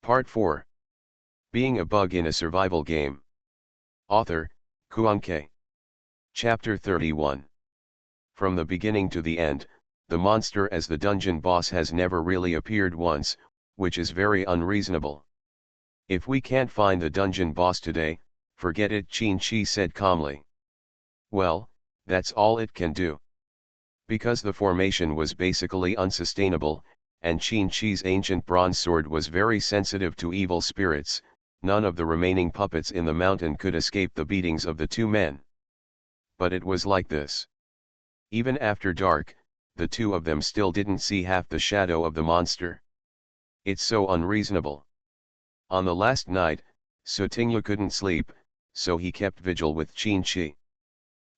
Part 4. Being a Bug in a Survival Game. Author, Kuanke. Chapter 31. From the beginning to the end, the monster as the dungeon boss has never really appeared once, which is very unreasonable. If we can't find the dungeon boss today, forget it, Qin-Chi said calmly. Well, that's all it can do. Because the formation was basically unsustainable, and Qin-Chi's ancient bronze sword was very sensitive to evil spirits, none of the remaining puppets in the mountain could escape the beatings of the two men. But it was like this. Even after dark, the two of them still didn't see half the shadow of the monster. It's so unreasonable. On the last night, Sutingyu couldn't sleep, so he kept vigil with Qin-Chi.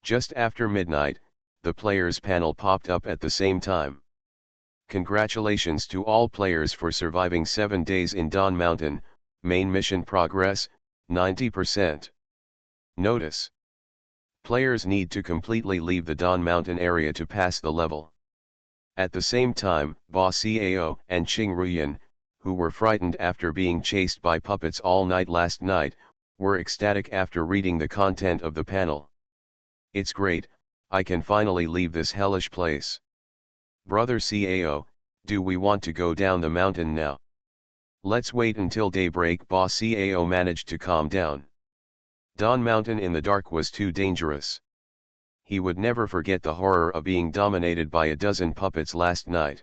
Just after midnight, the players panel popped up at the same time. Congratulations to all players for surviving 7 days in Dawn Mountain, main mission progress, 90%. Notice. Players need to completely leave the Dawn Mountain area to pass the level. At the same time, Ba Xiao and Qing Ruyan, who were frightened after being chased by puppets all night last night, were ecstatic after reading the content of the panel. It's great, I can finally leave this hellish place. Brother Cao, do we want to go down the mountain now? Let's wait until daybreak. Ba Cao managed to calm down. Dawn Mountain in the dark was too dangerous. He would never forget the horror of being dominated by a dozen puppets last night.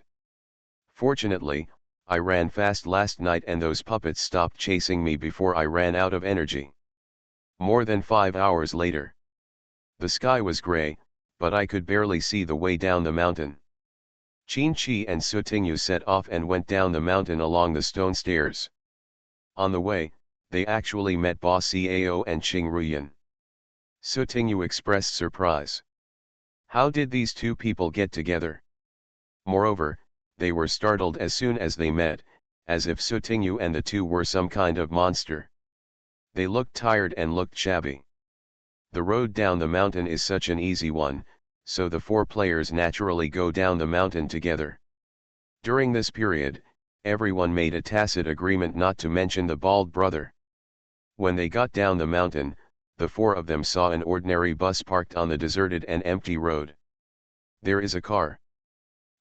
Fortunately, I ran fast last night and those puppets stopped chasing me before I ran out of energy. More than 5 hours later. The sky was gray, but I could barely see the way down the mountain. Qin-Chi and Sutingyu set off and went down the mountain along the stone stairs. On the way, they actually met Ba Xiao and Qing Ruyan. Sutingyu expressed surprise. How did these two people get together? Moreover, they were startled as soon as they met, as if Sutingyu and the two were some kind of monster. They looked tired and looked shabby. The road down the mountain is such an easy one, so the four players naturally go down the mountain together. During this period, everyone made a tacit agreement not to mention the bald brother. When they got down the mountain, the four of them saw an ordinary bus parked on the deserted and empty road. There is a car.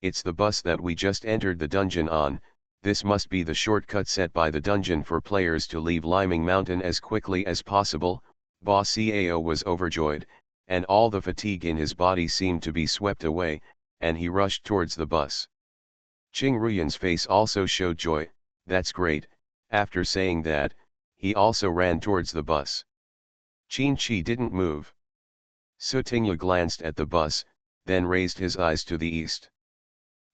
It's the bus that we just entered the dungeon on. This must be the shortcut set by the dungeon for players to leave Liming Mountain as quickly as possible. Ba Xiao was overjoyed, and all the fatigue in his body seemed to be swept away, and he rushed towards the bus. Qing Ruyan's face also showed joy. That's great. After saying that, he also ran towards the bus. Qin-Chi didn't move. Sutingyu glanced at the bus, then raised his eyes to the east.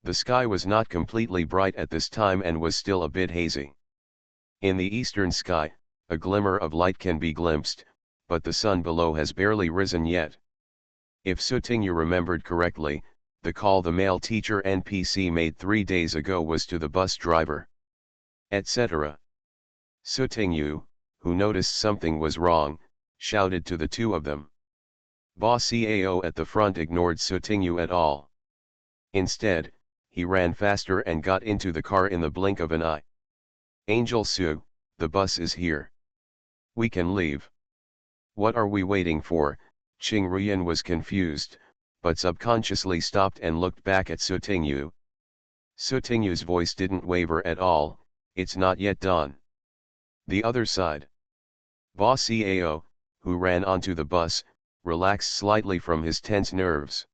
The sky was not completely bright at this time and was still a bit hazy. In the eastern sky, a glimmer of light can be glimpsed, but the sun below has barely risen yet. If Sutingyu remembered correctly, the call the male teacher NPC made 3 days ago was to the bus driver. Etc. Sutingyu, who noticed something was wrong, shouted to the two of them. Ba Xiao at the front ignored Sutingyu at all. Instead, he ran faster and got into the car in the blink of an eye. Angel Su, the bus is here. We can leave. What are we waiting for? Qing Ruyan was confused, but subconsciously stopped and looked back at Sutingyu. Sutingyu's voice didn't waver at all. It's not yet dawn. The other side. Ba Xiao, who ran onto the bus, relaxed slightly from his tense nerves.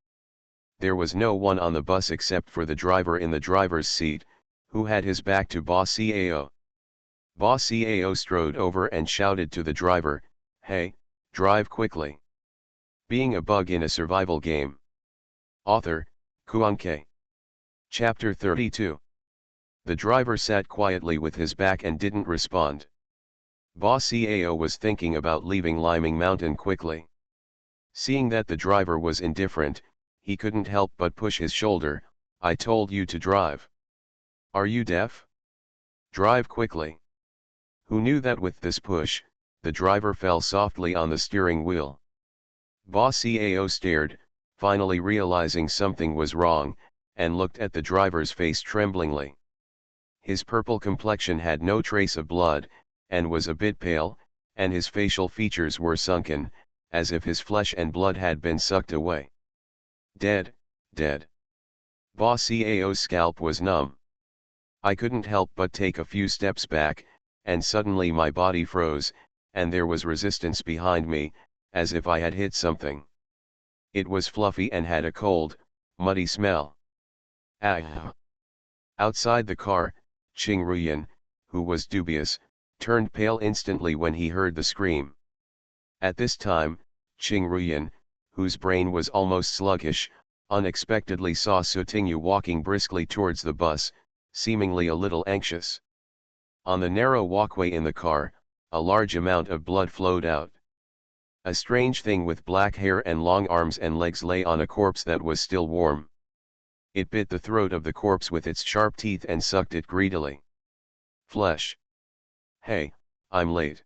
There was no one on the bus except for the driver in the driver's seat, who had his back to Ba Xiao. Ba Xiao strode over and shouted to the driver, "Hey, drive quickly." Being a Bug in a Survival Game. Author, Kuanke. Chapter 32. The driver sat quietly with his back and didn't respond. Ba Xiao was thinking about leaving Liming Mountain quickly. Seeing that the driver was indifferent, he couldn't help but push his shoulder. I told you to drive. Are you deaf? Drive quickly. Who knew that with this push, the driver fell softly on the steering wheel. Ba Xiao stared, finally realizing something was wrong, and looked at the driver's face tremblingly. His purple complexion had no trace of blood, and was a bit pale, and his facial features were sunken, as if his flesh and blood had been sucked away. Dead, dead. Boss CAO's scalp was numb. I couldn't help but take a few steps back, and suddenly my body froze, and there was resistance behind me, as if I had hit something. It was fluffy and had a cold, muddy smell. Ah! Outside the car, Qing Ruyan, who was dubious, turned pale instantly when he heard the scream. At this time, Qing Ruyan, whose brain was almost sluggish, unexpectedly saw Sutingyu walking briskly towards the bus, seemingly a little anxious. On the narrow walkway in the car, a large amount of blood flowed out. A strange thing with black hair and long arms and legs lay on a corpse that was still warm. It bit the throat of the corpse with its sharp teeth and sucked it greedily. Flesh. Hey, I'm late.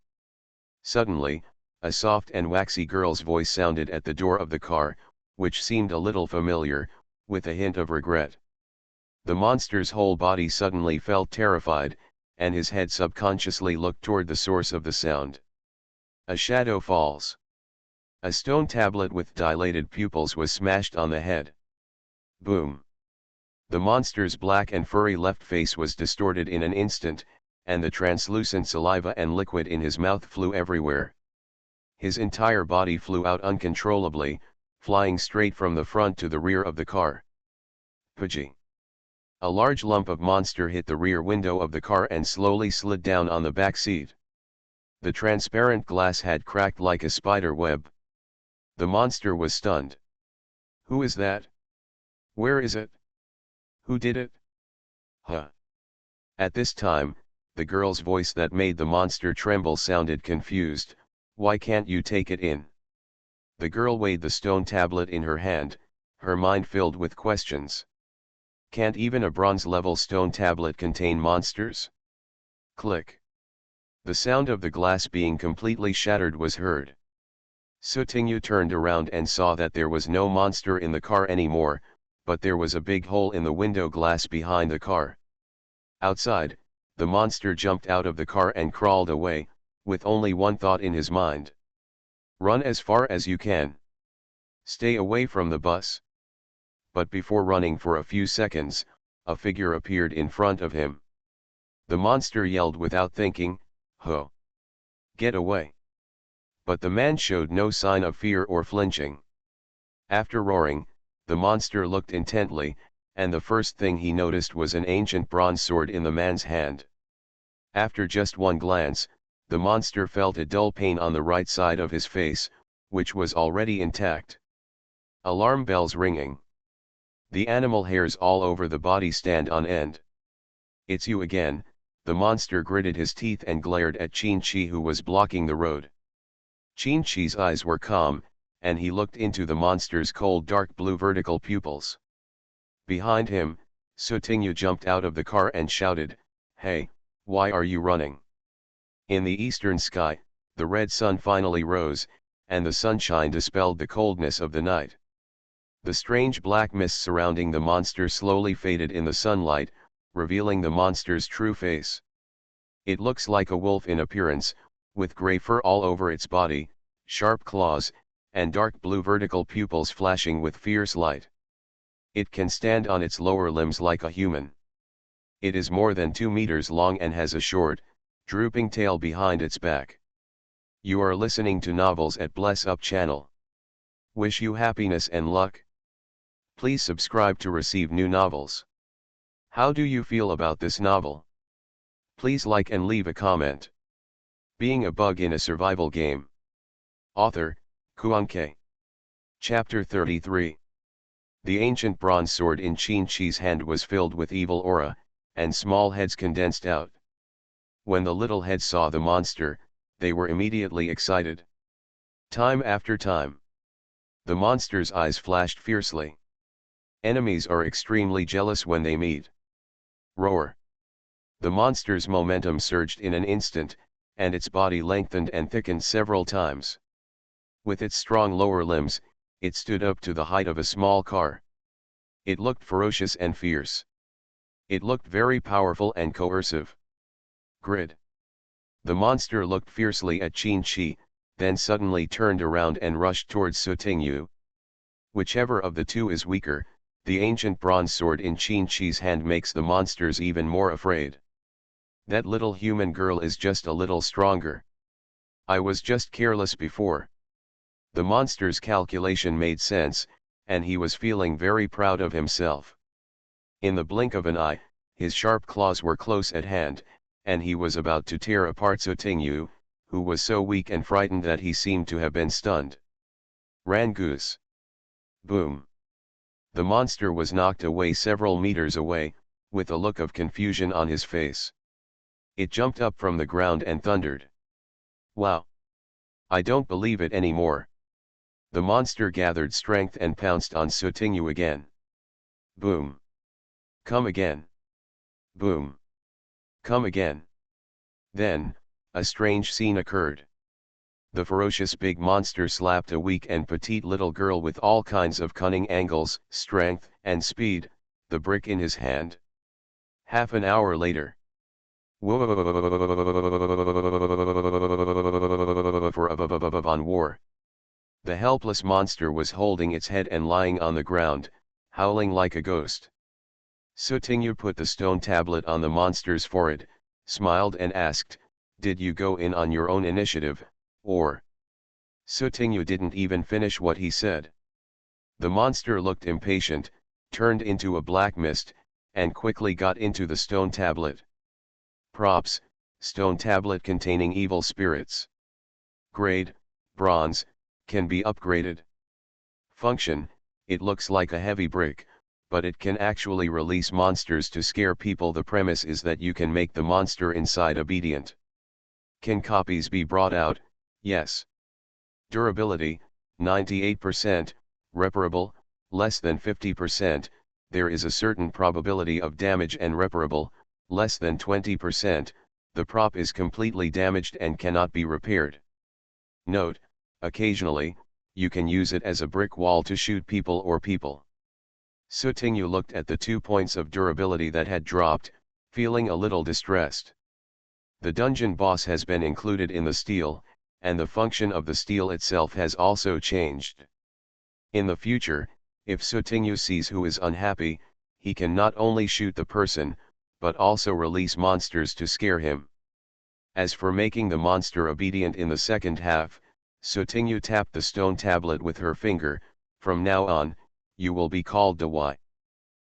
Suddenly, a soft and waxy girl's voice sounded at the door of the car, which seemed a little familiar, with a hint of regret. The monster's whole body suddenly felt terrified, and his head subconsciously looked toward the source of the sound. A shadow falls. A stone tablet with dilated pupils was smashed on the head. Boom. The monster's black and furry left face was distorted in an instant, and the translucent saliva and liquid in his mouth flew everywhere. His entire body flew out uncontrollably, flying straight from the front to the rear of the car. Pudgy. A large lump of monster hit the rear window of the car and slowly slid down on the back seat. The transparent glass had cracked like a spider web. The monster was stunned. Who is that? Where is it? Who did it? Huh. At this time, the girl's voice that made the monster tremble sounded confused. Why can't you take it in? The girl weighed the stone tablet in her hand, her mind filled with questions. Can't even a bronze-level stone tablet contain monsters? Click. The sound of the glass being completely shattered was heard. Sutingyu turned around and saw that there was no monster in the car anymore, but there was a big hole in the window glass behind the car. Outside, the monster jumped out of the car and crawled away, with only one thought in his mind. Run as far as you can. Stay away from the bus. But before running for a few seconds, a figure appeared in front of him. The monster yelled without thinking, "Ho! Get away!" But the man showed no sign of fear or flinching. After roaring, the monster looked intently, and the first thing he noticed was an ancient bronze sword in the man's hand. After just one glance, the monster felt a dull pain on the right side of his face, which was already intact. Alarm bells ringing. The animal hairs all over the body stand on end. It's you again, the monster gritted his teeth and glared at Qin-Chi, who was blocking the road. Qin-Chi's eyes were calm, and he looked into the monster's cold dark blue vertical pupils. Behind him, Sutingyu jumped out of the car and shouted, "Hey, why are you running?" In the eastern sky, the red sun finally rose, and the sunshine dispelled the coldness of the night. The strange black mist surrounding the monster slowly faded in the sunlight, revealing the monster's true face. It looks like a wolf in appearance, with gray fur all over its body, sharp claws, and dark blue vertical pupils flashing with fierce light. It can stand on its lower limbs like a human. It is more than 2 meters long and has a short, drooping tail behind its back. You are listening to Novels at Bless Up channel. Wish you happiness and luck. Please subscribe to receive new novels. How do you feel about this novel? Please like and leave a comment. Being a bug in a survival game. Author, Kuan-Ke. Chapter 33. The ancient bronze sword in Qin-Chi's hand was filled with evil aura, and small heads condensed out. When the little heads saw the monster, they were immediately excited. Time after time, the monster's eyes flashed fiercely. Enemies are extremely jealous when they meet. Roar. The monster's momentum surged in an instant, and its body lengthened and thickened several times. With its strong lower limbs, it stood up to the height of a small car. It looked ferocious and fierce. It looked very powerful and coercive. Grid. The monster looked fiercely at Qin-Chi, then suddenly turned around and rushed towards Sutingyu. Whichever of the two is weaker, the ancient bronze sword in Qin-Chi's hand makes the monsters even more afraid. That little human girl is just a little stronger. I was just careless before. The monster's calculation made sense, and he was feeling very proud of himself. In the blink of an eye, his sharp claws were close at hand, and he was about to tear apart Sutingyu, who was so weak and frightened that he seemed to have been stunned. Rangoose. Boom. The monster was knocked away several meters away, with a look of confusion on his face. It jumped up from the ground and thundered. Wow! I don't believe it anymore. The monster gathered strength and pounced on Sutingyu again. Boom. Come again. Boom. Come again. Then, a strange scene occurred. The ferocious big monster slapped a weak and petite little girl with all kinds of cunning angles, strength, and speed, the brick in his hand. Half an hour later. On war. The helpless monster was holding its head and lying on the ground, howling like a ghost. Sutingyu put the stone tablet on the monster's forehead, smiled and asked, "Did you go in on your own initiative, or?" Sutingyu didn't even finish what he said. The monster looked impatient, turned into a black mist, and quickly got into the stone tablet. Props: stone tablet containing evil spirits. Grade: bronze, can be upgraded. Function: it looks like a heavy brick, but it can actually release monsters to scare people. The premise is that you can make the monster inside obedient. Can copies be brought out? Yes. Durability: 98%, reparable, less than 50%, there is a certain probability of damage, and reparable, less than 20%, the prop is completely damaged and cannot be repaired. Note: occasionally, you can use it as a brick wall to shoot people or people. Sutingyu looked at the 2 points of durability that had dropped, feeling a little distressed. The dungeon boss has been included in the steel, and the function of the steel itself has also changed. In the future, if Sutingyu sees who is unhappy, he can not only shoot the person, but also release monsters to scare him. As for making the monster obedient in the second half, Sutingyu tapped the stone tablet with her finger. From now on, you will be called Dawai.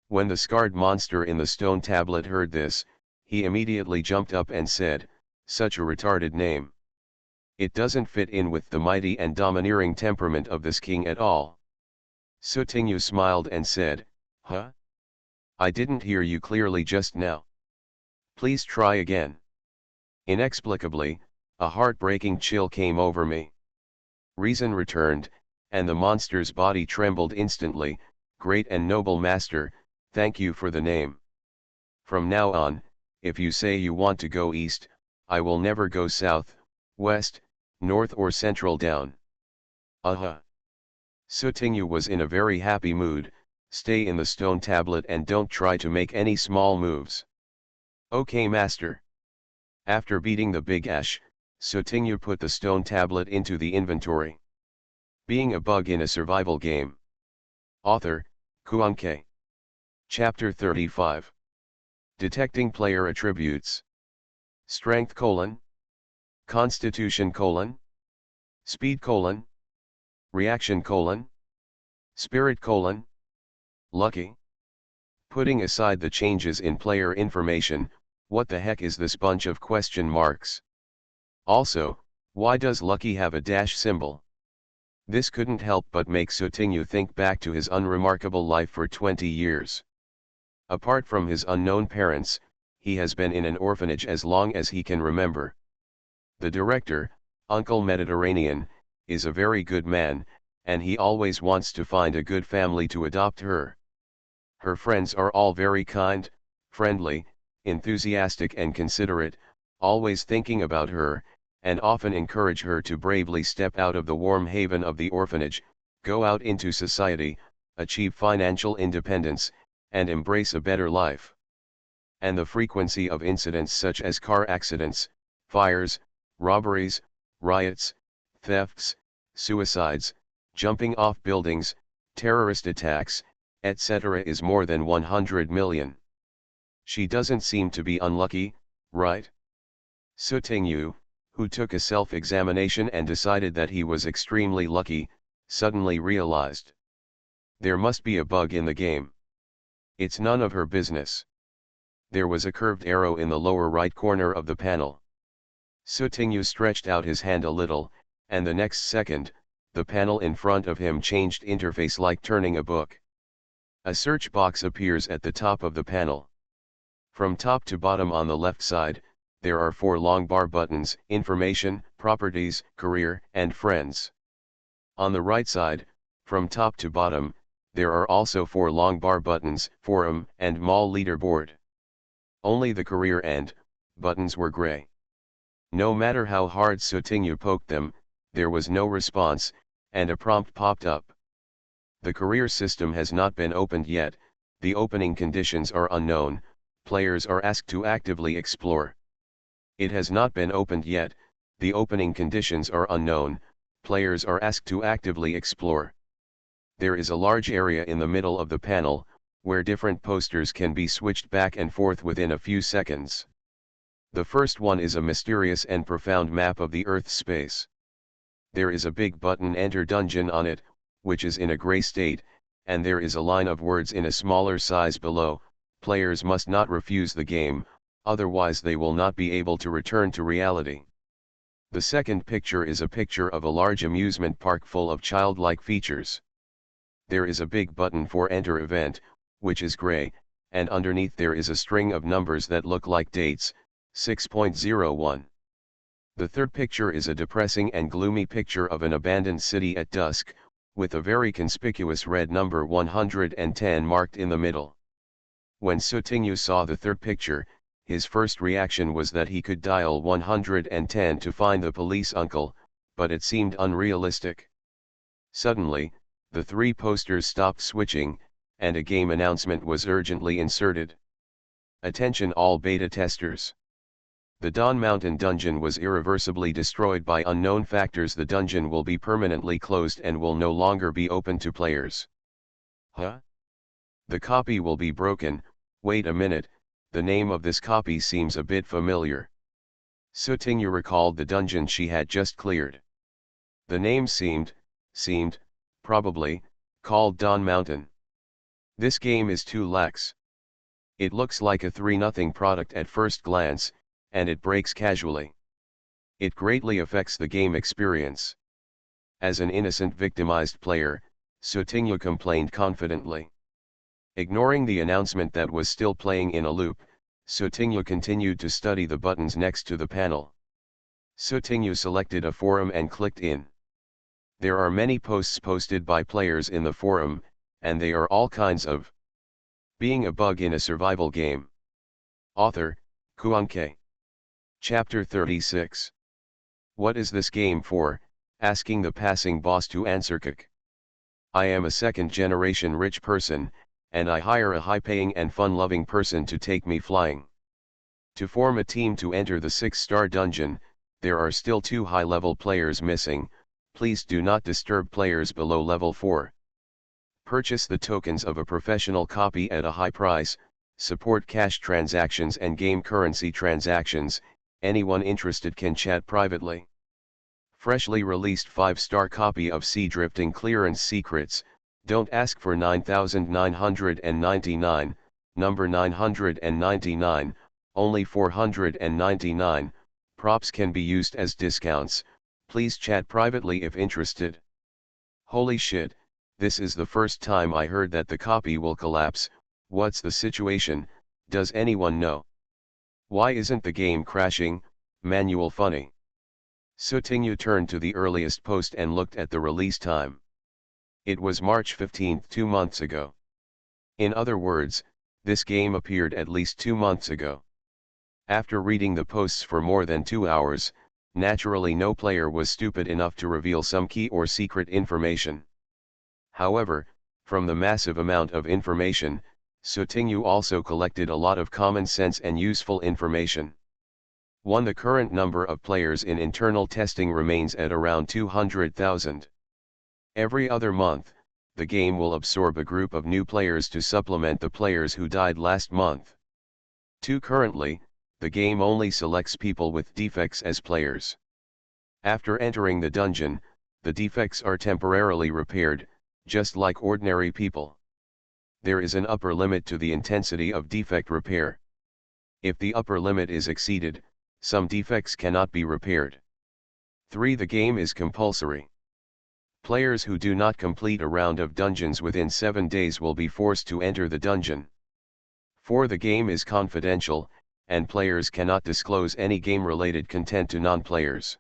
When the scarred monster in the stone tablet heard this, he immediately jumped up and said, "Such a retarded name. It doesn't fit in with the mighty and domineering temperament of this king at all." Sutingyu smiled and said, "Huh? I didn't hear you clearly just now. Please try again." Inexplicably, a heartbreaking chill came over me. Reason returned, and the monster's body trembled instantly. "Great and noble master, thank you for the name. From now on, if you say you want to go east, I will never go south, west, north or central down." Sutingyu was in a very happy mood. "Stay in the stone tablet and don't try to make any small moves." "Okay, master." After beating the big ash, Sutingyu put the stone tablet into the inventory. Being a bug in a survival game. Author: Kuan-K. Chapter 35. Detecting player attributes. Strength: Constitution: Speed: Reaction: Spirit: Lucky. Putting aside the changes in player information, what the heck is this bunch of question marks? Also, why does Lucky have a dash symbol? This couldn't help but make Sutingyu think back to his unremarkable life for 20 years. Apart from his unknown parents, he has been in an orphanage as long as he can remember. The director, Uncle Mediterranean, is a very good man, and he always wants to find a good family to adopt her. Her friends are all very kind, friendly, enthusiastic and considerate, always thinking about her, and often encourage her to bravely step out of the warm haven of the orphanage, go out into society, achieve financial independence, and embrace a better life. and the frequency of incidents such as car accidents, fires, robberies, riots, thefts, suicides, jumping off buildings, terrorist attacks, etc. is more than 100 million. She doesn't seem to be unlucky, right? Sutingyu, who took a self-examination and decided that he was extremely lucky, suddenly realized. There must be a bug in the game. It's none of her business. There was a curved arrow in the lower right corner of the panel. Sutingyu stretched out his hand a little, and the next second, the panel in front of him changed interface like turning a book. A search box appears at the top of the panel. From top to bottom on the left side, there are 4 long bar buttons: Information, Properties, Career, and Friends. On the right side, from top to bottom, there are also 4 long bar buttons: Forum and Mall Leaderboard. Only the Career and buttons were gray. No matter how hard Sutingyu poked them, there was no response, and a prompt popped up. The career system has not been opened yet, the opening conditions are unknown, players are asked to actively explore. It has not been opened yet, the opening conditions are unknown, players are asked to actively explore. There is a large area in the middle of the panel, where different posters can be switched back and forth within a few seconds. The first one is a mysterious and profound map of the Earth's space. There is a big button Enter Dungeon on it, which is in a gray state, and there is a line of words in a smaller size below: players must not refuse the game, otherwise they will not be able to return to reality. The second picture is a picture of a large amusement park full of childlike features. There is a big button for Enter Event, which is gray, and underneath there is a string of numbers that look like dates: 6.01. The third picture is a depressing and gloomy picture of an abandoned city at dusk, with a very conspicuous red number 110 marked in the middle. When Sutingyu saw the third picture, his first reaction was that he could dial 110 to find the police uncle, but it seemed unrealistic. Suddenly, the 3 posters stopped switching, and a game announcement was urgently inserted. Attention all beta testers. The Dawn Mountain dungeon was irreversibly destroyed by unknown factors. The dungeon will be permanently closed and will no longer be open to players. Huh? The copy will be broken. Wait a minute, the name of this copy seems a bit familiar. Sutingyu recalled the dungeon she had just cleared. The name seemed, probably, called Dawn Mountain. This game is too lax. It looks like a 3-0 product at first glance, and it breaks casually. It greatly affects the game experience. As an innocent victimized player, Sutingyu complained confidently. Ignoring the announcement that was still playing in a loop, Sutingyu continued to study the buttons next to the panel. Sutingyu selected a forum and clicked in. There are many posts posted by players in the forum, and they are all kinds of. Being a bug in a survival game. Author, Kuanke. Chapter 36. What is this game for? Asking the passing boss to answer Kik. I am a second-generation rich person, and I hire a high-paying and fun-loving person to take me flying. To form a team to enter the 6-star dungeon, there are still 2 high-level players missing. Please do not disturb players below level 4. Purchase the tokens of a professional copy at a high price, support cash transactions and game currency transactions. Anyone interested can chat privately. Freshly released 5-star copy of Sea Drifting Clearance Secrets. Don't ask for 9,999, number 999, only 499. Props can be used as discounts. Please chat privately if interested. Holy shit, this is the first time I heard that the copy will collapse. What's the situation? Does anyone know? Why isn't the game crashing? Manual funny. Sutingyu turned to the earliest post and looked at the release time. It was March 15, 2 months ago. In other words, this game appeared at least 2 months ago. After reading the posts for more than 2 hours, naturally no player was stupid enough to reveal some key or secret information. However, from the massive amount of information, Sutinyu also collected a lot of common sense and useful information. 1. The current number of players in internal testing remains at around 200,000. Every other month, the game will absorb a group of new players to supplement the players who died last month. 2. Currently, the game only selects people with defects as players. After entering the dungeon, the defects are temporarily repaired, just like ordinary people. There is an upper limit to the intensity of defect repair. If the upper limit is exceeded, some defects cannot be repaired. 3. The game is compulsory. Players who do not complete a round of dungeons within 7 days will be forced to enter the dungeon. 4. The game is confidential, and players cannot disclose any game-related content to non-players.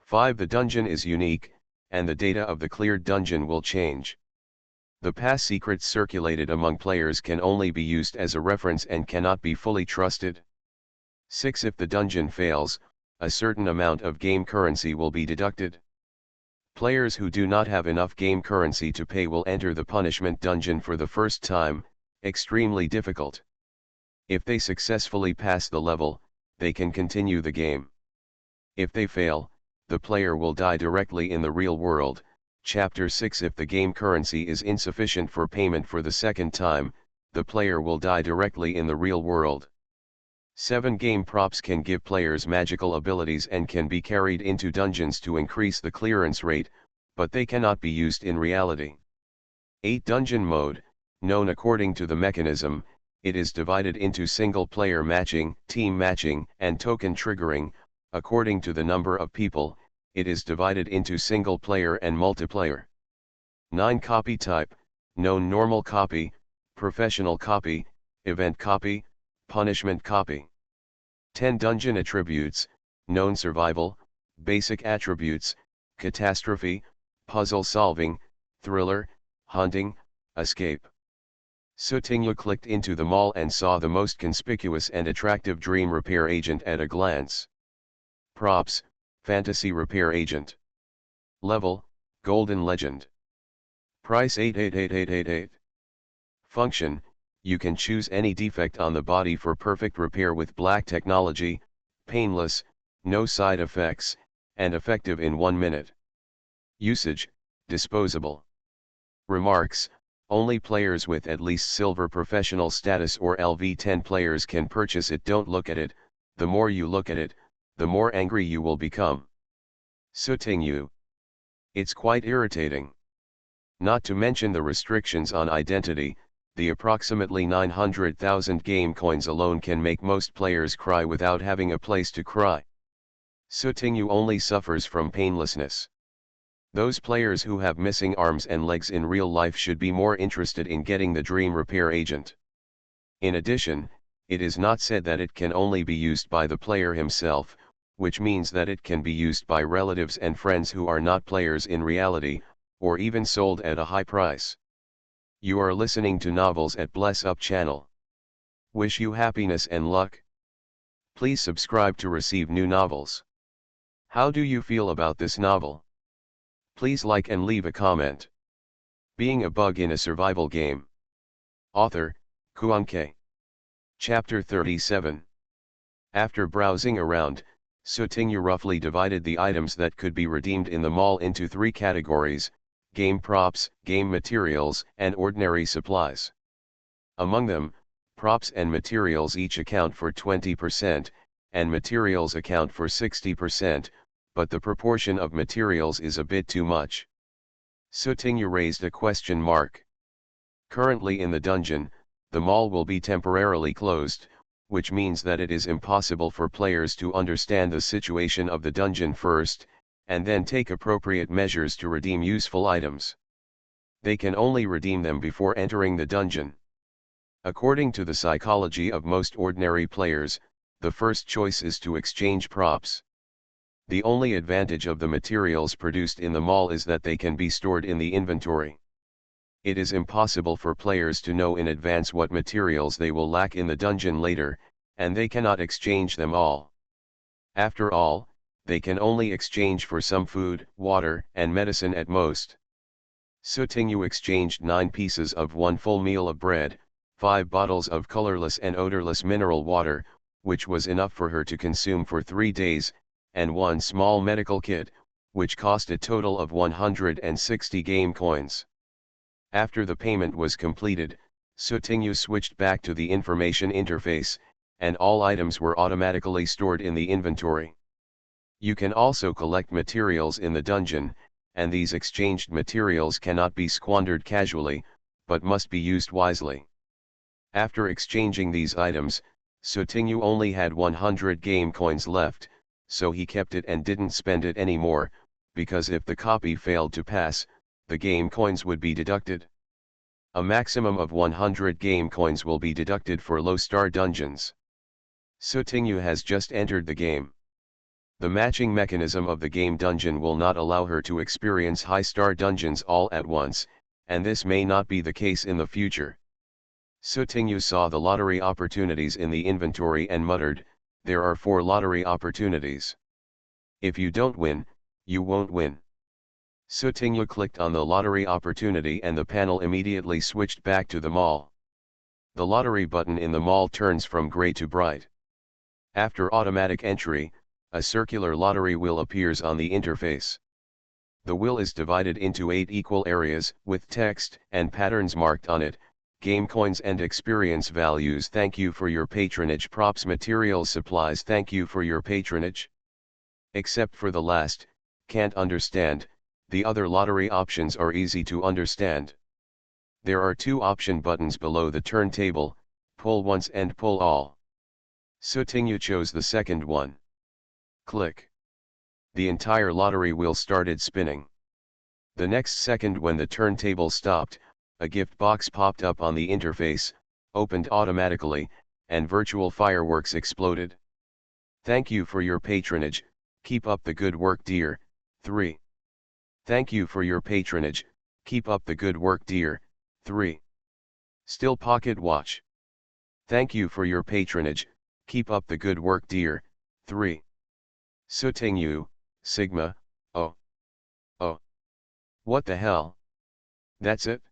5. The dungeon is unique, and the data of the cleared dungeon will change. The past secrets circulated among players can only be used as a reference and cannot be fully trusted. 6. If the dungeon fails, a certain amount of game currency will be deducted. Players who do not have enough game currency to pay will enter the punishment dungeon for the first time, extremely difficult. If they successfully pass the level, they can continue the game. If they fail, the player will die directly in the real world. Chapter 6. If the game currency is insufficient for payment for the second time, the player will die directly in the real world. 7. Game props can give players magical abilities and can be carried into dungeons to increase the clearance rate, but they cannot be used in reality. 8. Dungeon mode, known according to the mechanism, it is divided into single-player matching, team matching, and token triggering. According to the number of people, it is divided into single-player and multiplayer. 9. Copy type, known normal copy, professional copy, event copy, punishment copy. 10. Dungeon attributes, known survival, basic attributes, catastrophe, puzzle solving, thriller, hunting, escape. Sutinyu clicked into the mall and saw the most conspicuous and attractive dream repair agent at a glance. Props, fantasy repair agent. Level, golden legend. Price 888888. Function, you can choose any defect on the body for perfect repair with black technology, painless, no side effects, and effective in 1 minute. Usage, disposable. Remarks, only players with at least silver professional status or LV10 players can purchase it. Don't look at it, the more you look at it, the more angry you will become. Sutinyu. It's quite irritating. Not to mention the restrictions on identity, the approximately 900,000 game coins alone can make most players cry without having a place to cry. Sutinyu only suffers from painlessness. Those players who have missing arms and legs in real life should be more interested in getting the dream repair agent. In addition, it is not said that it can only be used by the player himself, which means that it can be used by relatives and friends who are not players in reality, or even sold at a high price. You are listening to Novels at Bless Up channel. Wish you happiness and luck. Please subscribe to receive new novels. How do you feel about this novel? Please like and leave a comment. Being a bug in a survival game. Author, Kuanke. Chapter 37. After browsing around, Sutinyu roughly divided the items that could be redeemed in the mall into 3 categories: game props, game materials, and ordinary supplies. Among them, props and materials each account for 20%, and materials account for 60%, but the proportion of materials is a bit too much. Sutinyu raised a question mark. Currently in the dungeon, the mall will be temporarily closed, which means that it is impossible for players to understand the situation of the dungeon first, and then take appropriate measures to redeem useful items. They can only redeem them before entering the dungeon. According to the psychology of most ordinary players, the first choice is to exchange props. The only advantage of the materials produced in the mall is that they can be stored in the inventory. It is impossible for players to know in advance what materials they will lack in the dungeon later, and they cannot exchange them all. After all, they can only exchange for some food, water, and medicine at most. Sutinyu exchanged 9 pieces of 1 full meal of bread, 5 bottles of colorless and odorless mineral water, which was enough for her to consume for 3 days, and 1 small medical kit, which cost a total of 160 game coins. After the payment was completed, Sutinyu switched back to the information interface, and all items were automatically stored in the inventory. You can also collect materials in the dungeon, and these exchanged materials cannot be squandered casually, but must be used wisely. After exchanging these items, Sutinyu only had 100 game coins left, so he kept it and didn't spend it anymore, because if the copy failed to pass, the game coins would be deducted. A maximum of 100 game coins will be deducted for low-star dungeons. Sutinyu has just entered the game. The matching mechanism of the game dungeon will not allow her to experience high-star dungeons all at once, and this may not be the case in the future. Sutinyu saw the lottery opportunities in the inventory and muttered, "There are 4 lottery opportunities. If you don't win, you won't win." Sutinyu clicked on the lottery opportunity and the panel immediately switched back to the mall. The lottery button in the mall turns from gray to bright. After automatic entry, a circular lottery wheel appears on the interface. The wheel is divided into 8 equal areas, with text and patterns marked on it: game coins and experience values. Thank you for your patronage. Props, materials, supplies. Thank you for your patronage. Except for the last, can't understand. The other lottery options are easy to understand. There are 2 option buttons below the turntable, pull once and pull all. Sutinyu chose the second one. Click. The entire lottery wheel started spinning. The next second, when the turntable stopped, a gift box popped up on the interface, opened automatically, and virtual fireworks exploded. Thank you for your patronage, keep up the good work dear. 3. Thank you for your patronage, keep up the good work dear. 3. Still pocket watch. Thank you for your patronage, keep up the good work dear. 3. Sutinyu, Sigma, oh. What the hell? That's it?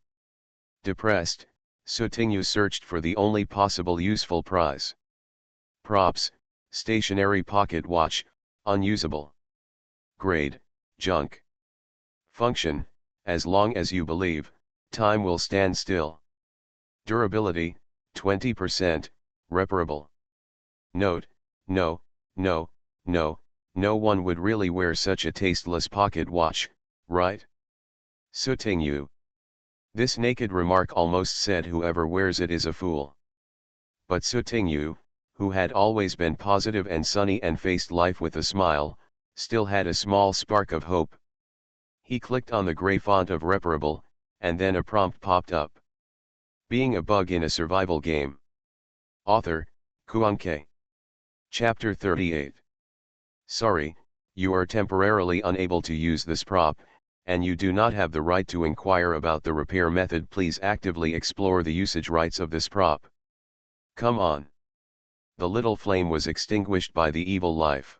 Depressed, Sutinyu searched for the only possible useful prize. Props, stationary pocket watch, unusable. Grade, junk. Function, as long as you believe, time will stand still. Durability, 20%, reparable. Note, no one would really wear such a tasteless pocket watch, right? Sutinyu. This naked remark almost said whoever wears it is a fool. But Sutinyu, who had always been positive and sunny and faced life with a smile, still had a small spark of hope. He clicked on the gray font of reparable, and then a prompt popped up. Being a bug in a survival game. Author, Kuanke. Chapter 38. Sorry, you are temporarily unable to use this prop, and you do not have the right to inquire about the repair method. Please actively explore the usage rights of this prop. Come on. The little flame was extinguished by the evil life.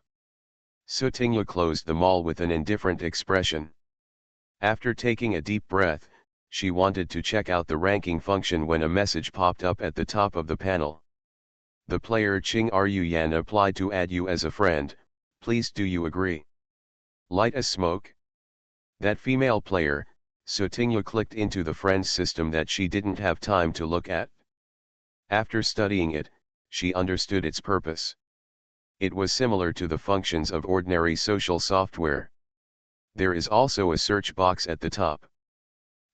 Sutinyu closed the mall with an indifferent expression. After taking a deep breath, she wanted to check out the ranking function when a message popped up at the top of the panel. The player Ching Ruyan applied to add you as a friend, please do you agree? Light a smoke? That female player, Sutinyu clicked into the friends system that she didn't have time to look at. After studying it, she understood its purpose. It was similar to the functions of ordinary social software. There is also a search box at the top.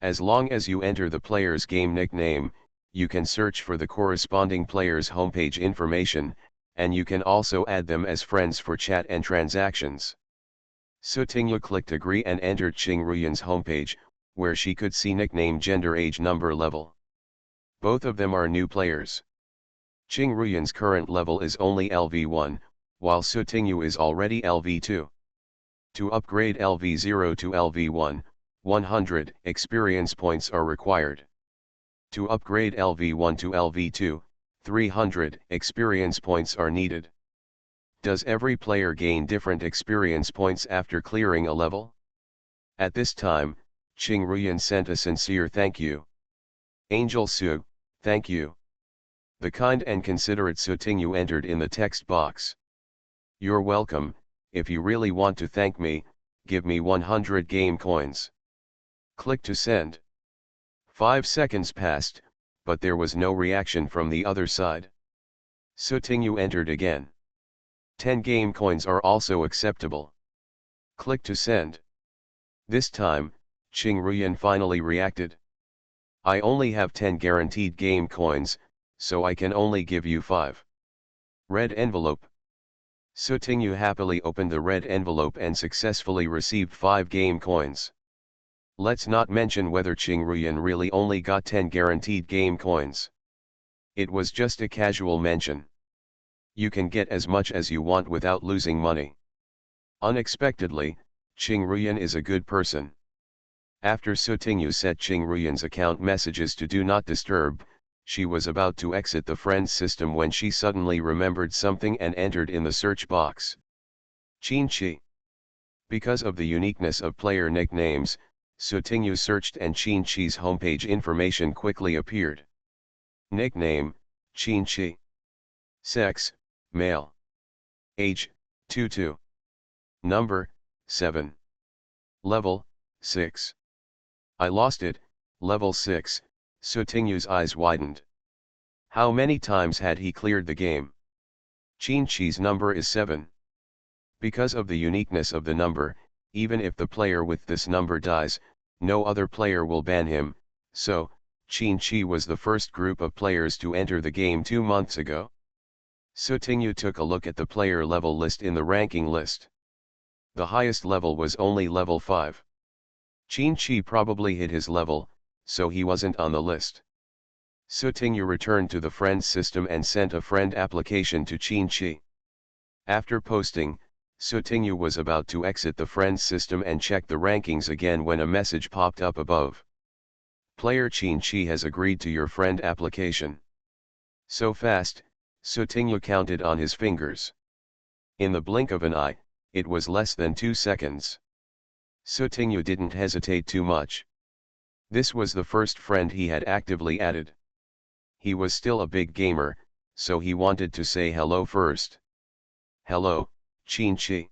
As long as you enter the player's game nickname, you can search for the corresponding player's homepage information, and you can also add them as friends for chat and transactions. Sutinyu clicked agree and entered Ching Ruyan's homepage, where she could see nickname, gender, age, number, level. Both of them are new players. Ching Ruyan's current level is only LV1, while Sutinyu is already LV2. To upgrade LV0 to LV1, 100 experience points are required. To upgrade LV1 to LV2, 300 experience points are needed. Does every player gain different experience points after clearing a level? At this time, Ching Ruyan sent a sincere thank you. Angel Su, thank you. The kind and considerate Sutingyu entered in the text box. You're welcome. If you really want to thank me, give me 100 game coins. Click to send. 5 seconds passed, but there was no reaction from the other side. Sutingyu entered again. 10 game coins are also acceptable. Click to send. This time, Qing Ruyan finally reacted. I only have 10 guaranteed game coins, so I can only give you 5. Red envelope. Sutingyu happily opened the red envelope and successfully received 5 game coins. Let's not mention whether Qing Ruyan really only got 10 guaranteed game coins. It was just a casual mention. You can get as much as you want without losing money. Unexpectedly, Qing Ruyan is a good person. After Sutingyu set Qing Ruyan's account messages to Do Not Disturb, she was about to exit the friends system when she suddenly remembered something and entered in the search box. Qinchi. Because of the uniqueness of player nicknames, Sutingyu searched and Qinchi's homepage information quickly appeared. Nickname, Qinchi. Sex, male. Age, 22. Number, 7. Level, 6. I lost it, level 6, Sutingyu's eyes widened. How many times had he cleared the game? Qinchi's number is 7. Because of the uniqueness of the number, even if the player with this number dies, no other player will ban him, so, Qinchi was the first group of players to enter the game 2 months ago. Sutingyu took a look at the player level list in the ranking list. The highest level was only level 5. Qinchi probably hit his level, so he wasn't on the list. Sutingyu returned to the friends system and sent a friend application to Qinchi. After posting, Sutingyu was about to exit the friends system and check the rankings again when a message popped up above. Player Qinchi has agreed to your friend application. So fast, Sutingyu counted on his fingers. In the blink of an eye, it was less than 2 seconds. Sutingyu didn't hesitate too much. This was the first friend he had actively added. He was still a big gamer, so he wanted to say hello first. Hello, Qinchi.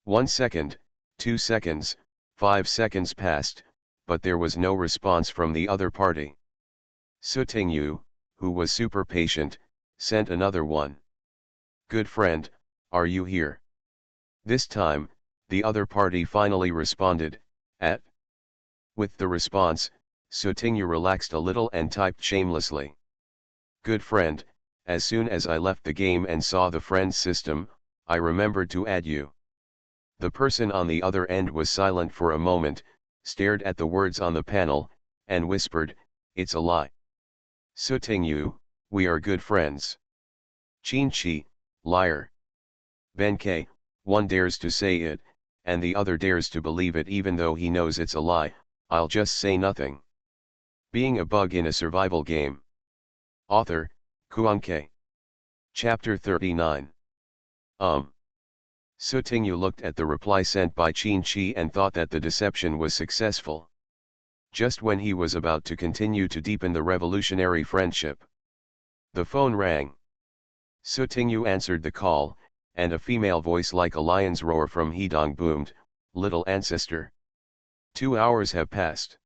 1 second, 2 seconds, 5 seconds passed, but there was no response from the other party. Sutingyu, who was super patient, sent another one. Good friend, are you here? This time, the other party finally responded, at. With the response, Sutingyu relaxed a little and typed shamelessly. Good friend, as soon as I left the game and saw the friends system, I remembered to add you. The person on the other end was silent for a moment, stared at the words on the panel, and whispered, it's a lie. Sutingyu, we are good friends. Qinchi, liar. Benkei, one dares to say it, and the other dares to believe it even though he knows it's a lie, I'll just say nothing. Being a bug in a survival game. Author, Kuankei. Chapter 39. Sutingyu looked at the reply sent by Qinchi and thought that the deception was successful. Just when he was about to continue to deepen the revolutionary friendship, the phone rang. Sutingyu answered the call, and a female voice like a lion's roar from Hedong boomed, little ancestor. 2 hours have passed.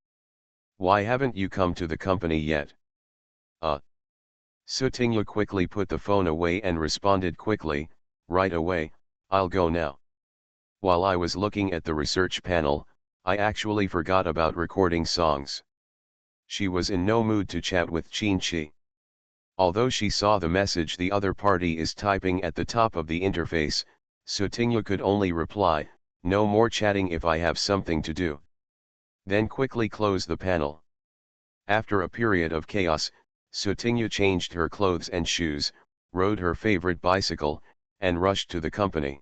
Why haven't you come to the company yet? Sutingyu quickly put the phone away and responded quickly, right away, I'll go now. While I was looking at the research panel, I actually forgot about recording songs. She was in no mood to chat with Qinchi. Although she saw the message the other party is typing at the top of the interface, Sutingyu could only reply, no more chatting if I have something to do. Then quickly close the panel. After a period of chaos, Sutingyu changed her clothes and shoes, rode her favorite bicycle, and rushed to the company.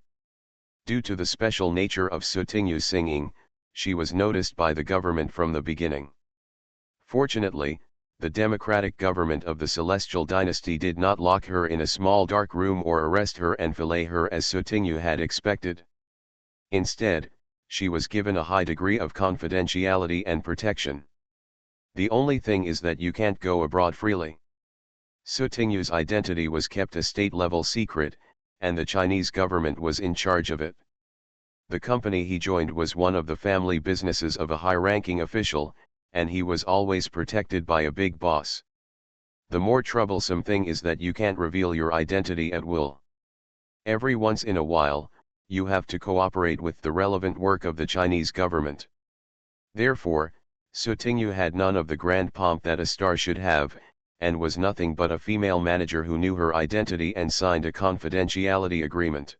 Due to the special nature of Sutingyu's singing, she was noticed by the government from the beginning. Fortunately, the democratic government of the Celestial Dynasty did not lock her in a small dark room or arrest her and fillet her as Sutingyu had expected. Instead, she was given a high degree of confidentiality and protection. The only thing is that you can't go abroad freely. Su Tingyu's identity was kept a state-level secret, and the Chinese government was in charge of it. The company he joined was one of the family businesses of a high-ranking official, and he was always protected by a big boss. The more troublesome thing is that you can't reveal your identity at will. Every once in a while, you have to cooperate with the relevant work of the Chinese government. Therefore, Su Tingyu had none of the grand pomp that a star should have, and was nothing but a female manager who knew her identity and signed a confidentiality agreement.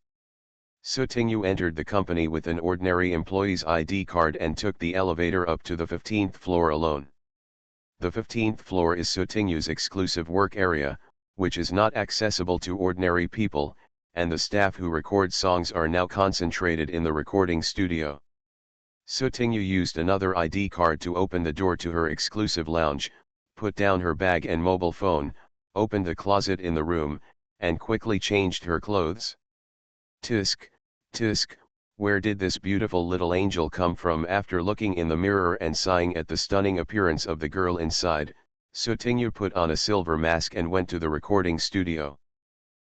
Su Tingyu entered the company with an ordinary employee's ID card and took the elevator up to the 15th floor alone. The 15th floor is Su Tingyu's exclusive work area, which is not accessible to ordinary people, and the staff who record songs are now concentrated in the recording studio. Su Tingyu used another ID card to open the door to her exclusive lounge, put down her bag and mobile phone, opened the closet in the room, and quickly changed her clothes. Tisk, tisk, where did this beautiful little angel come from? After looking in the mirror and sighing at the stunning appearance of the girl inside, Su Tingyu put on a silver mask and went to the recording studio.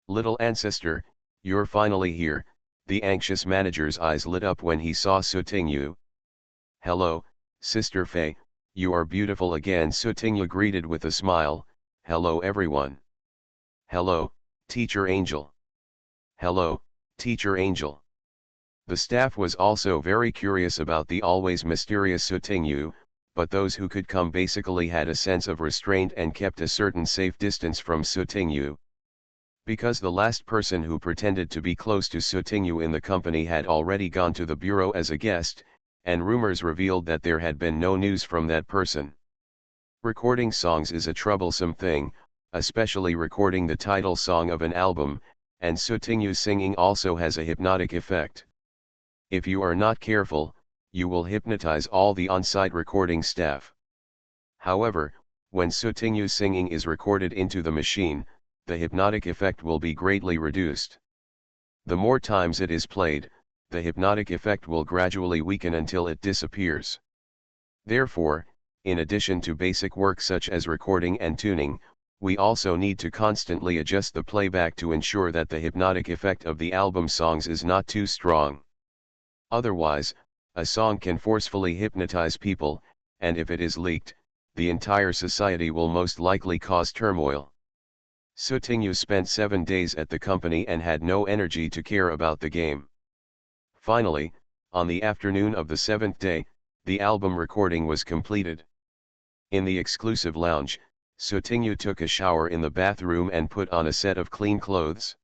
Little ancestor, you're finally here. The anxious manager's eyes lit up when he saw Su Tingyu. Hello, Sister Fei, you are beautiful again. Su Tingyu greeted with a smile. Hello everyone. Hello, Teacher Angel. Hello, Teacher Angel. The staff was also very curious about the always mysterious Su Tingyu, but those who could come basically had a sense of restraint and kept a certain safe distance from Su Tingyu. Because the last person who pretended to be close to Su Tingyu in the company had already gone to the bureau as a guest, and rumors revealed that there had been no news from that person. Recording songs is a troublesome thing, especially recording the title song of an album, and Su Tingyu's singing also has a hypnotic effect. If you are not careful, you will hypnotize all the on-site recording staff. However, when Su Tingyu's singing is recorded into the machine, the hypnotic effect will be greatly reduced. The more times it is played, the hypnotic effect will gradually weaken until it disappears. Therefore, in addition to basic work such as recording and tuning, we also need to constantly adjust the playback to ensure that the hypnotic effect of the album songs is not too strong. Otherwise, a song can forcefully hypnotize people, and if it is leaked, the entire society will most likely cause turmoil. Su Tingyu spent 7 days at the company and had no energy to care about the game. Finally, on the afternoon of the 7th day, the album recording was completed. In the exclusive lounge, Su Tingyu took a shower in the bathroom and put on a set of clean clothes.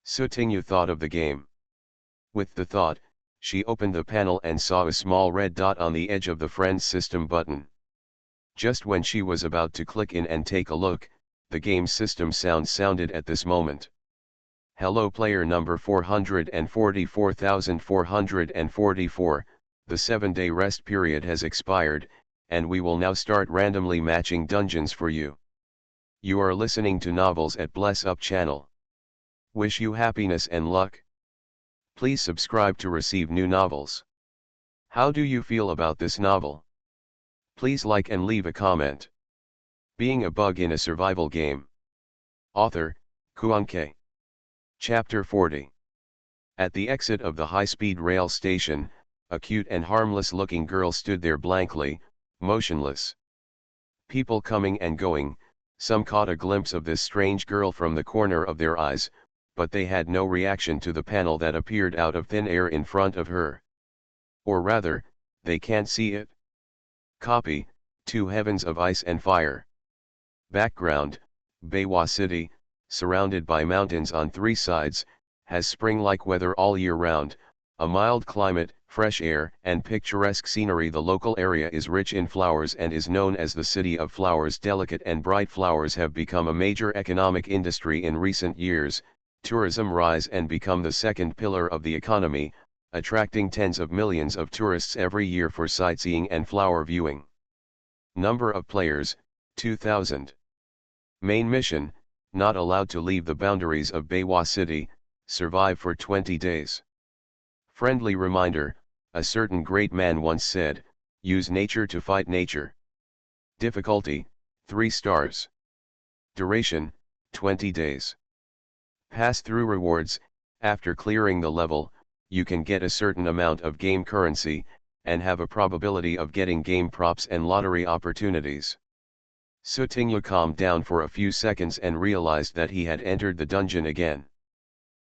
Su Tingyu thought of the game. With the thought, she opened the panel and saw a small red dot on the edge of the Friends System button. Just when she was about to click in and take a look, the game system sound sounded at this moment. Hello player number 444,444, the 7-day rest period has expired, and we will now start randomly matching dungeons for you. You are listening to Novels at Bless Up channel. Wish you happiness and luck. Please subscribe to receive new novels. How do you feel about this novel? Please like and leave a comment. Being a bug in a survival game. Author, Kuan-K. Chapter 40. At the exit of the high-speed rail station, a cute and harmless-looking girl stood there blankly, motionless. People coming and going, some caught a glimpse of this strange girl from the corner of their eyes, but they had no reaction to the panel that appeared out of thin air in front of her. Or rather, they can't see it. Copy, 2 Heavens of Ice and Fire. Background, Beiwa City, surrounded by mountains on 3 sides, has spring-like weather all year round, a mild climate, fresh air, and picturesque scenery. The local area is rich in flowers and is known as the City of Flowers. Delicate and bright flowers have become a major economic industry in recent years. Tourism rise and become the second pillar of the economy, attracting tens of millions of tourists every year for sightseeing and flower viewing. Number of players, 2,000. Main mission, not allowed to leave the boundaries of Beiwa City, survive for 20 days. Friendly reminder, a certain great man once said, use nature to fight nature. Difficulty, 3 stars. Duration, 20 days. Pass-through rewards, after clearing the level, you can get a certain amount of game currency, and have a probability of getting game props and lottery opportunities. Sutingyu calmed down for a few seconds and realized that he had entered the dungeon again.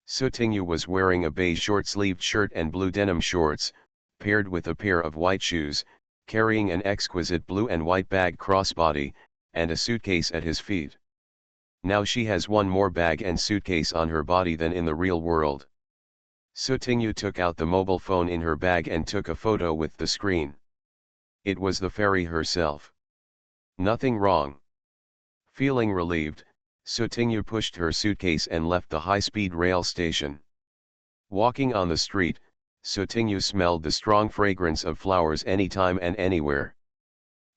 Sutingyu was wearing a beige short-sleeved shirt and blue denim shorts, paired with a pair of white shoes, carrying an exquisite blue and white bag crossbody, and a suitcase at his feet. Now she has one more bag and suitcase on her body than in the real world. Sutingyu took out the mobile phone in her bag and took a photo with the screen. It was the fairy herself. Nothing wrong. Feeling relieved, Sutingyu pushed her suitcase and left the high-speed rail station. Walking on the street, Sutingyu smelled the strong fragrance of flowers anytime and anywhere.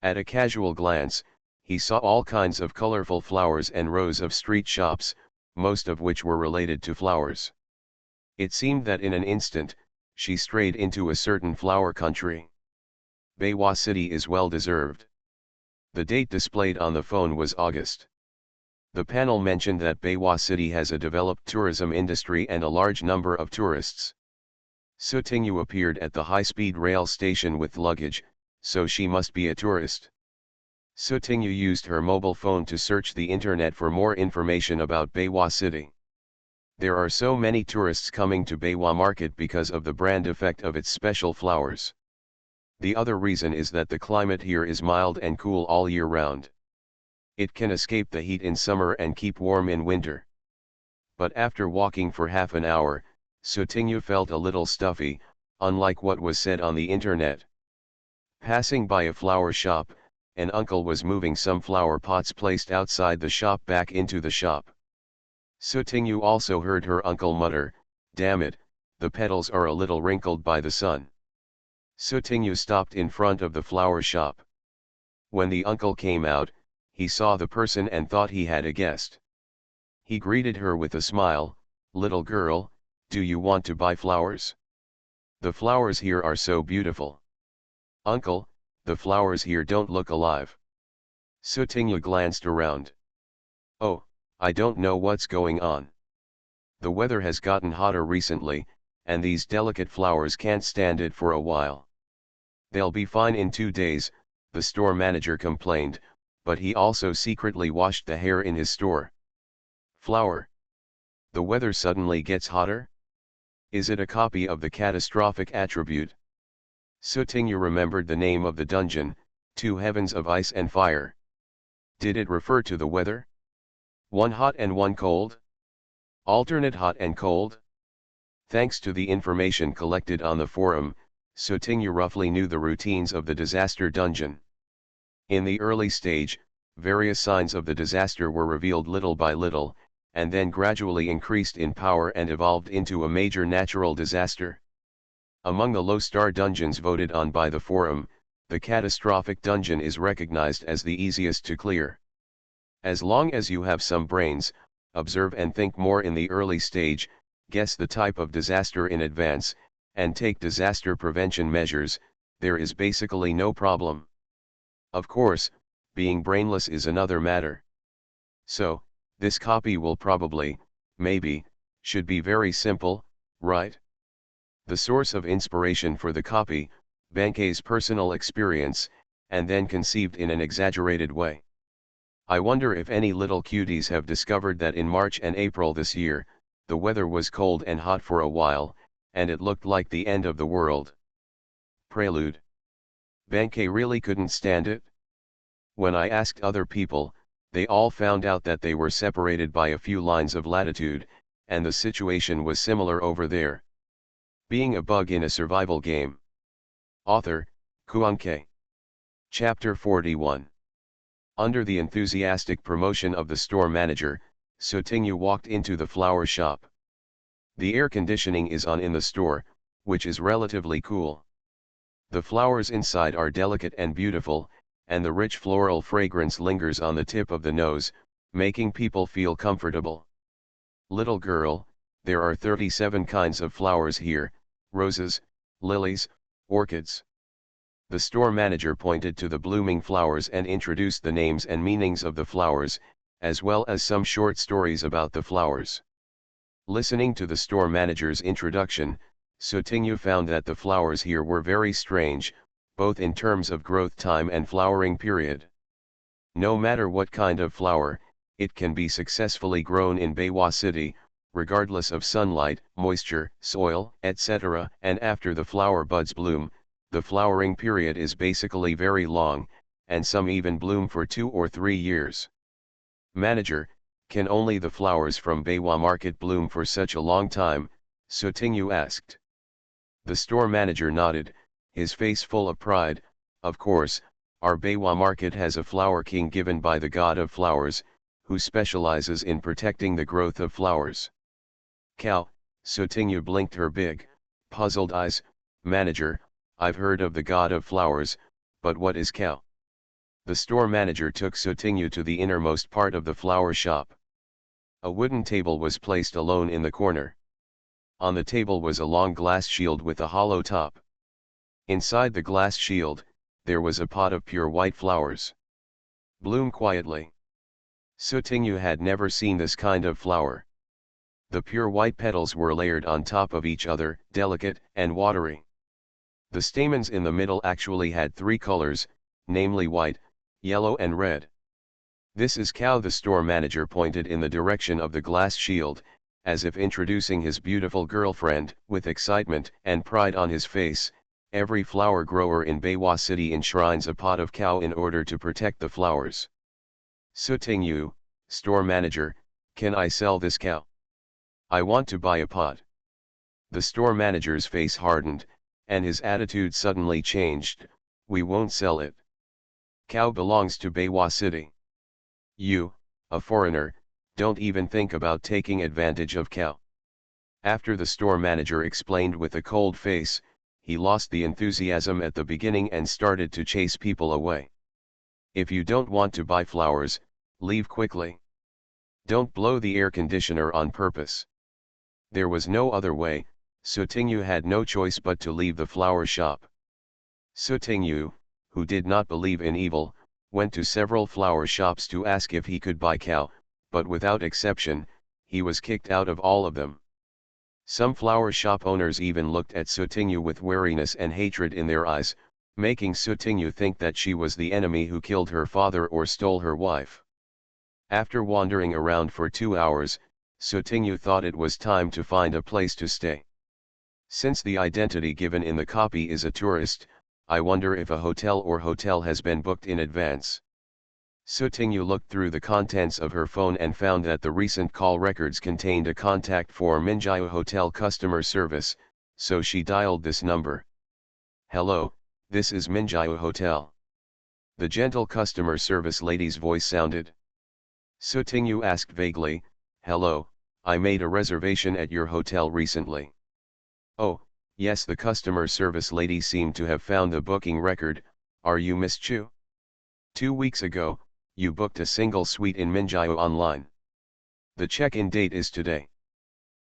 At a casual glance, he saw all kinds of colorful flowers and rows of street shops, most of which were related to flowers. It seemed that in an instant, she strayed into a certain flower country. Beiwa City is well deserved. The date displayed on the phone was August. The panel mentioned that Beiwa City has a developed tourism industry and a large number of tourists. Sutingyu appeared at the high-speed rail station with luggage, so she must be a tourist. Sutingyu used her mobile phone to search the internet for more information about Beiwa City. There are so many tourists coming to Beiwa Market because of the brand effect of its special flowers. The other reason is that the climate here is mild and cool all year round. It can escape the heat in summer and keep warm in winter. But after walking for half an hour, Sutingyu felt a little stuffy, unlike what was said on the internet. Passing by a flower shop, an uncle was moving some flower pots placed outside the shop back into the shop. Sutingyu also heard her uncle mutter, "Damn it, the petals are a little wrinkled by the sun." Sutingyu stopped in front of the flower shop. When the uncle came out, he saw the person and thought he had a guest. He greeted her with a smile, "Little girl, do you want to buy flowers? The flowers here are so beautiful." "Uncle, the flowers here don't look alive." Sutingyu glanced around. "Oh, I don't know what's going on. The weather has gotten hotter recently, and these delicate flowers can't stand it for a while." "They'll be fine in 2 days," the store manager complained, but he also secretly washed the hair in his store. "Flower? The weather suddenly gets hotter? Is it a copy of the catastrophic attribute?" Sutingyu remembered the name of the dungeon, Two Heavens of Ice and Fire. Did it refer to the weather? One hot and one cold? Alternate hot and cold? Thanks to the information collected on the forum, Sutingyu roughly knew the routines of the disaster dungeon. In the early stage, various signs of the disaster were revealed little by little, and then gradually increased in power and evolved into a major natural disaster. Among the low-star dungeons voted on by the forum, the catastrophic dungeon is recognized as the easiest to clear. As long as you have some brains, observe and think more in the early stage, guess the type of disaster in advance, and take disaster prevention measures, there is basically no problem. Of course, being brainless is another matter. So, this copy will probably, maybe, should be very simple, right? The source of inspiration for the copy, Bankei's personal experience, and then conceived in an exaggerated way. I wonder if any little cuties have discovered that in March and April this year, the weather was cold and hot for a while, and it looked like the end of the world. Prelude. Bankei really couldn't stand it? When I asked other people, they all found out that they were separated by a few lines of latitude, and the situation was similar over there. Being a bug in a survival game. Author, Kuankei. Chapter 41. Under the enthusiastic promotion of the store manager, Sutingyu walked into the flower shop. The air conditioning is on in the store, which is relatively cool. The flowers inside are delicate and beautiful, and the rich floral fragrance lingers on the tip of the nose, making people feel comfortable. "Little girl, there are 37 kinds of flowers here, roses, lilies, orchids." The store manager pointed to the blooming flowers and introduced the names and meanings of the flowers, as well as some short stories about the flowers. Listening to the store manager's introduction, Sutinyu found that the flowers here were very strange, both in terms of growth time and flowering period. No matter what kind of flower, it can be successfully grown in Beiwa City, regardless of sunlight, moisture, soil, etc., and after the flower buds bloom, the flowering period is basically very long, and some even bloom for 2 or 3 years. Manager, can only the flowers from Beiwa Market bloom for such a long time? Sutinyu asked. The store manager nodded, his face full of pride. Of course, our Beiwa Market has a flower king given by the god of flowers, who specializes in protecting the growth of flowers. Cow, Sutinyu blinked her big, puzzled eyes. Manager, I've heard of the god of flowers, but what is cow? The store manager took Sutinyu to the innermost part of the flower shop. A wooden table was placed alone in the corner. On the table was a long glass shield with a hollow top. Inside the glass shield, there was a pot of pure white flowers. Bloom quietly. Sutinyu had never seen this kind of flower. The pure white petals were layered on top of each other, delicate and watery. The stamens in the middle actually had 3 colors, namely white, yellow and red. This is cow. The store manager pointed in the direction of the glass shield, as if introducing his beautiful girlfriend. With excitement and pride on his face, every flower grower in Beiwa City enshrines a pot of cow in order to protect the flowers. Sutinyu, store manager, can I sell this cow? I want to buy a pot. The store manager's face hardened, and his attitude suddenly changed. We won't sell it. Cow belongs to Beiwa City. You, a foreigner, don't even think about taking advantage of cow. After the store manager explained with a cold face, he lost the enthusiasm at the beginning and started to chase people away. If you don't want to buy flowers, leave quickly. Don't blow the air conditioner on purpose. There was no other way. Sutinyu had no choice but to leave the flower shop. Sutinyu, who did not believe in evil, went to several flower shops to ask if he could buy cow, but without exception, he was kicked out of all of them. Some flower shop owners even looked at Sutinyu with wariness and hatred in their eyes, making Sutinyu think that she was the enemy who killed her father or stole her wife. After wandering around for 2 hours, Sutinyu thought it was time to find a place to stay. Since the identity given in the copy is a tourist, I wonder if a hotel has been booked in advance. Sutinyu looked through the contents of her phone and found that the recent call records contained a contact for Minjiao Hotel customer service, so she dialed this number. Hello, this is Minjiao Hotel. The gentle customer service lady's voice sounded. Sutinyu asked vaguely, hello, I made a reservation at your hotel recently. Oh, yes, the customer service lady seemed to have found the booking record. Are you Miss Chu? 2 weeks ago, you booked a single suite in Minjiao online. The check-in date is today.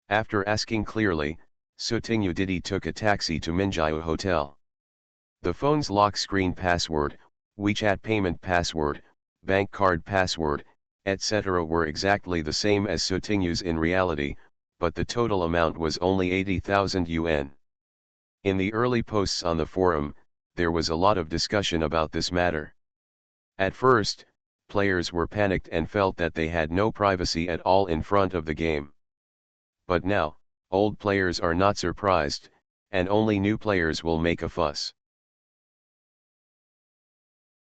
After asking clearly, Sutinyu Didi took a taxi to Minjiao Hotel. The phone's lock screen password, WeChat payment password, bank card password, etc. were exactly the same as Sutinyu's in reality, but the total amount was only 80,000 yuan. In the early posts on the forum, there was a lot of discussion about this matter. At first, players were panicked and felt that they had no privacy at all in front of the game. But now, old players are not surprised, and only new players will make a fuss.